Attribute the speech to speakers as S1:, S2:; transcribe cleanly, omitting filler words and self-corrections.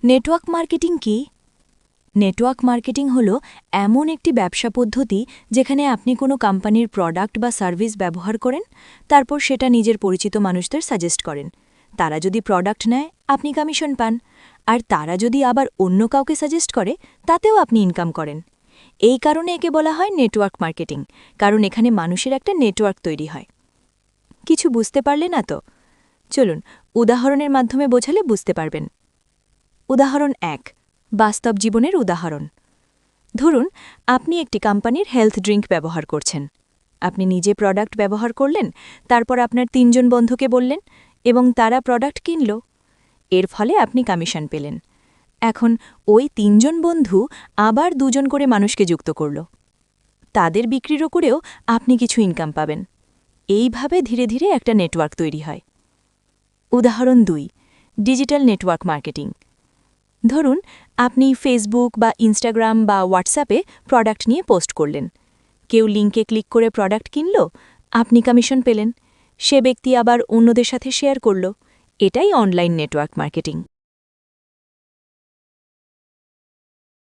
S1: Network marketing কি? Network marketing হল এমন একটি ব্যবসা পদ্ধতি যেখানে আপনি কোনো কোম্পানির প্রোডাক্ট বা সার্ভিস ব্যবহার করেন, তারপর সেটা নিজের পরিচিত মানুষদের সাজেস্ট করেন। তারা যদি প্রোডাক্ট নেয়, আপনি কমিশন পান, আর তারা যদি আবার অন্য কাউকে সাজেস্ট করে, তাতেও আপনি ইনকাম করেন। এই কারণে একে বলা হয় নেটওয়ার্ক মার্কেটিং, কারণ এখানে মানুষের একটা নেটওয়ার্ক তৈরি হয়। কিছু বুঝতে পারলে না তো? চলুন উদাহরণের মাধ্যমে বোঝালে বুঝতে পারবেন। উদাহরণ ১, বাস্তব জীবনের উদাহরণ। ধরুন আপনি একটি কোম্পানির হেলথ ড্রিঙ্ক ব্যবহার করছেন। আপনি নিজে প্রোডাক্ট ব্যবহার করলেন, তারপর আপনার ৩ জন বন্ধুকে বললেন, এবং তারা প্রোডাক্ট কিনল। এর ফলে আপনি কমিশন পেলেন। এখন ওই ৩ জন বন্ধু আবার ২ জন করে মানুষকে যুক্ত করল। তাদের বিক্রিরও করেও আপনি কিছু ইনকাম পাবেন। এইভাবে ধীরে ধীরে একটা নেটওয়ার্ক তৈরি হয়। উদাহরণ ২, ডিজিটাল নেটওয়ার্ক মার্কেটিং। ধরুন আপনি ফেসবুক বা ইনস্টাগ্রাম বা হোয়াটসঅ্যাপে প্রোডাক্ট নিয়ে পোস্ট করলেন। কেউ লিঙ্কে ক্লিক করে প্রোডাক্ট কিনল, আপনি কমিশন পেলেন। সে ব্যক্তি আবার অন্যদের সাথে শেয়ার করল। এটাই অনলাইন নেটওয়ার্ক মার্কেটিং।